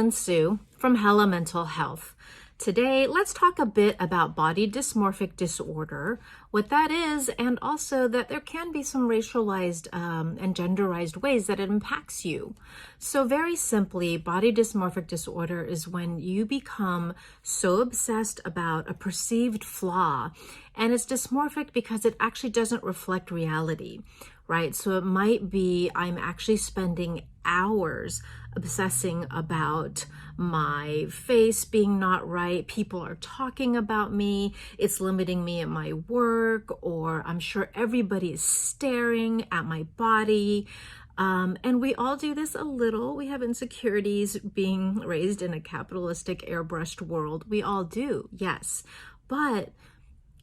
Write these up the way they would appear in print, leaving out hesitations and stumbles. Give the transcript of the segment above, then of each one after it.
Helen Sue from Hella Mental Health. Today, let's talk a bit about body dysmorphic disorder, what that is, and also that there can be some racialized and genderized ways that it impacts you. So very simply, body dysmorphic disorder is when you become so obsessed about a perceived flaw, and it's dysmorphic because it actually doesn't reflect reality, right? So it might be I'm actually spending hours obsessing about my face being not right. People are talking about me. It's limiting me at my work, or I'm sure everybody is staring at my body. And we all do this a little. We have insecurities being raised in a capitalistic airbrushed world. We all do, yes. But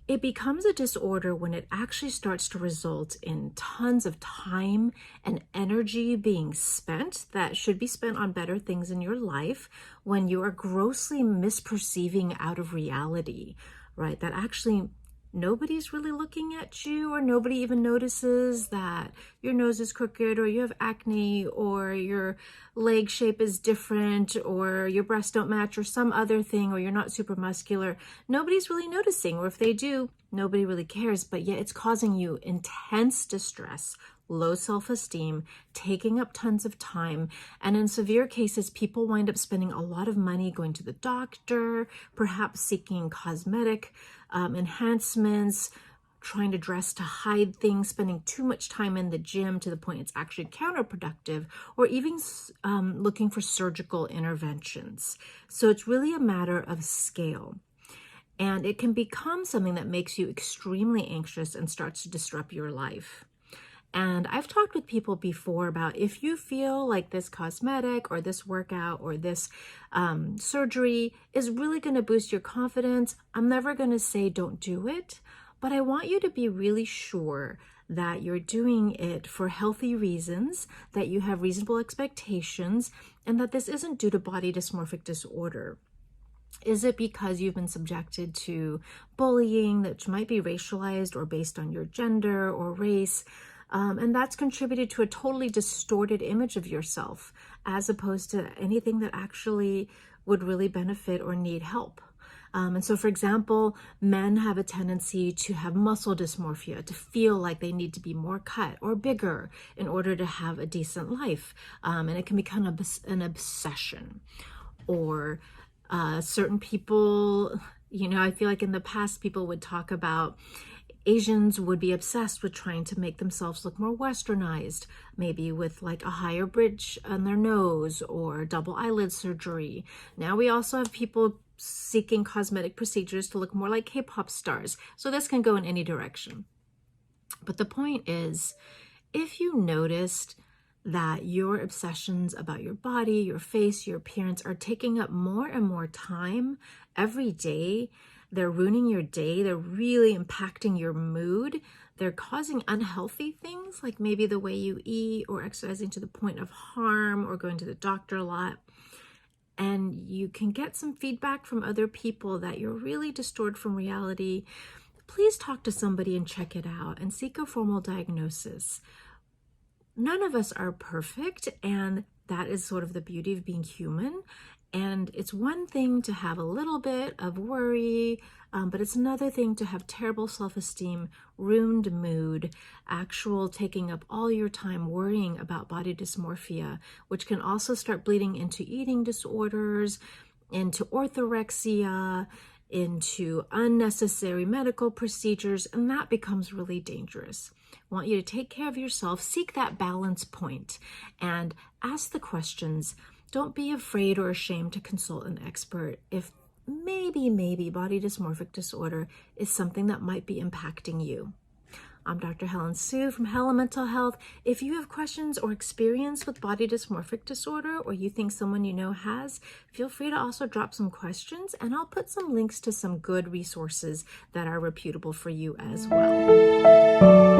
it becomes a disorder when it actually starts to result in tons of time and energy being spent that should be spent on better things in your life, when you are grossly misperceiving out of reality, right? That actually nobody's really looking at you, or nobody even notices that your nose is crooked, or you have acne, or your leg shape is different, or your breasts don't match, or some other thing, or you're not super muscular. Nobody's really noticing, or if they do, nobody really cares, but yet it's causing you intense distress, low self-esteem, taking up tons of time, and in severe cases, people wind up spending a lot of money going to the doctor, perhaps seeking cosmetic enhancements, trying to dress to hide things, spending too much time in the gym to the point it's actually counterproductive, or even looking for surgical interventions. So it's really a matter of scale. And it can become something that makes you extremely anxious and starts to disrupt your life. And I've talked with people before about, if you feel like this cosmetic or this workout or this surgery is really going to boost your confidence, I'm never going to say don't do it, but I want you to be really sure that you're doing it for healthy reasons, that you have reasonable expectations, and that this isn't due to body dysmorphic disorder. Is it because you've been subjected to bullying that might be racialized or based on your gender or race? And that's contributed to a totally distorted image of yourself, as opposed to anything that actually would really benefit or need help. And so, for example, men have a tendency to have muscle dysmorphia, to feel like they need to be more cut or bigger in order to have a decent life. And it can become an obsession. Or certain people, I feel like in the past, people would talk about Asians would be obsessed with trying to make themselves look more westernized, maybe with like a higher bridge on their nose or double eyelid surgery. Now we also have people seeking cosmetic procedures to look more like K-pop stars. So this can go in any direction. But the point is, if you noticed that your obsessions about your body, your face, your appearance are taking up more and more time every day, they're ruining your day, they're really impacting your mood, they're causing unhealthy things like maybe the way you eat, or exercising to the point of harm, or going to the doctor a lot, and you can get some feedback from other people that you're really distorted from reality, please talk to somebody and check it out and seek a formal diagnosis. None of us are perfect, and that is sort of the beauty of being human. And it's one thing to have a little bit of worry, but it's another thing to have terrible self-esteem, ruined mood, actual taking up all your time worrying about body dysmorphia, which can also start bleeding into eating disorders, into orthorexia, into unnecessary medical procedures, and that becomes really dangerous. I want you to take care of yourself, seek that balance point, and ask the questions. Don't be afraid or ashamed to consult an expert if maybe body dysmorphic disorder is something that might be impacting you. I'm Dr. Helen Sue from Hella Mental Health. If you have questions or experience with body dysmorphic disorder, or you think someone you know has, feel free to also drop some questions, and I'll put some links to some good resources that are reputable for you as well.